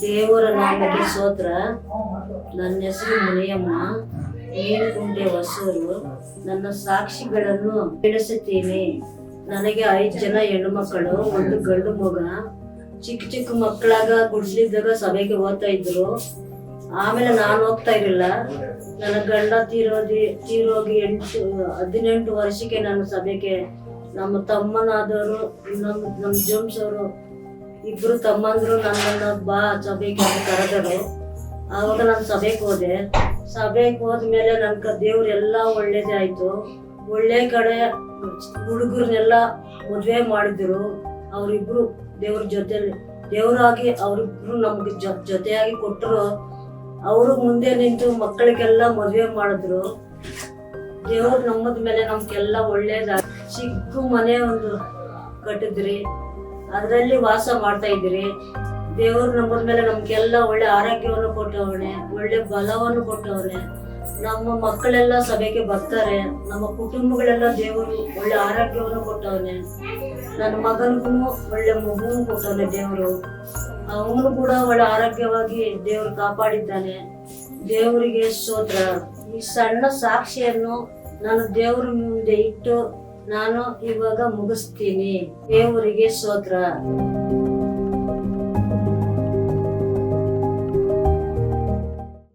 ದೇವರ ನಾಮಕ್ಕೆ ಸ್ತೋತ್ರ. ನನ್ನ ಹೆಸರು ಮುನಿಯಮ್ಮ, ನೀಲಗುಂಟೆ ಹೊಸೂರು. ನನ್ನ ಸಾಕ್ಷಿಗಳನ್ನು ತಿಳಿಸುತ್ತೀನಿ. ನನಗೆ 5 ಜನ ಹೆಣ್ಣು ಮಕ್ಕಳು, 1 ಗಂಡು ಮಗ. ಚಿಕ್ಕ ಮಕ್ಕಳಾಗ ಗುಡ್ಸ್ಲಿದ್ದಾಗ ಸಭೆಗೆ ಓದ್ತಾ ಇದ್ರು. ಆಮೇಲೆ ನಾನು ಹೋಗ್ತಾ ಇರಲಿಲ್ಲ. ನನ್ನ ಗಂಡ ತೀರೋಗಿ 18 ವರ್ಷಕ್ಕೆ ನಾನು ಸಭೆಗೆ, ನಮ್ಮ ತಮ್ಮನಾದವರು, ನಮ್ಮ ಜೇಮ್ಸ್ ಅವರು ಇಬ್ರು ತಮ್ಮಂದ್ರು ನನ್ನನ್ನು ಬಾ ಸಭೆಗೆ ಅಂತ ಕರೆದರು. ಆವಾಗ ನಾನು ಸಭೆಗೆ ಹೋದೆ. ಸಭೆಗೆ ಹೋದ್ಮೇಲೆ ನನ್ಗೆ ದೇವ್ರೆಲ್ಲ ಒಳ್ಳೇದೇ ಆಯ್ತು. ಒಳ್ಳೆ ಕಡೆ ಹುಡುಗರನ್ನೆಲ್ಲ ಮದುವೆ ಮಾಡಿದ್ರು. ಅವರಿಬ್ರು ದೇವ್ರ ಜೊತೆಲಿ ದೇವರಾಗಿ ಅವರಿಬ್ರು ನಮ್ಗೆ ಜೊತೆಯಾಗಿ ಕೊಟ್ಟರು. ಅವರು ಮುಂದೆ ನಿಂತು ಮಕ್ಕಳಿಗೆಲ್ಲ ಮದುವೆ ಮಾಡಿದ್ರು. ದೇವ್ರು ನಂಬದ ಮೇಲೆ ನಮ್ಗೆಲ್ಲ ಒಳ್ಳೇದಾಗ ಚಿಕ್ಕ ಮನೆ ಒಂದು ಕಟ್ಟಿದ್ರಿ, ಅದರಲ್ಲಿ ವಾಸ ಮಾಡ್ತಾ ಇದ್ರಿ. ದೇವ್ರು ನಂಬದ ಮೇಲೆ ನಮ್ಗೆಲ್ಲ ಒಳ್ಳೆ ಆರೋಗ್ಯವನ್ನು ಕೊಟ್ಟವನೆ, ಒಳ್ಳೆ ಬಲವನ್ನು ಕೊಟ್ಟವನೆ. ನಮ್ಮ ಮಕ್ಕಳೆಲ್ಲ ಸಭೆಗೆ ಬರ್ತಾರೆ. ನಮ್ಮ ಕುಟುಂಬಗಳೆಲ್ಲ ದೇವರು ಒಳ್ಳೆ ಆರೋಗ್ಯವನ್ನು ಕೊಟ್ಟವನೆ. ನನ್ನ ಮಗನಿಗೂ ಒಳ್ಳೆ ಮಗುವನ್ನು ಕೊಟ್ಟವನೆ ದೇವರು. ಅವನು ಕೂಡ ಒಳ್ಳೆ ಆರೋಗ್ಯವಾಗಿ ದೇವರು ಕಾಪಾಡಿದ್ದಾನೆ. ದೇವರಿಗೆ ಸ್ತೋತ್ರ. ಈ ಸಣ್ಣ ಸಾಕ್ಷಿಯನ್ನು ನಾನು ದೇವರ ಮುಂದೆ ಇಟ್ಟು ನಾನು ಇವಾಗ ಮುಗಿಸ್ತೀನಿ. ದೇವರಿಗೆ ಸ್ತೋತ್ರ.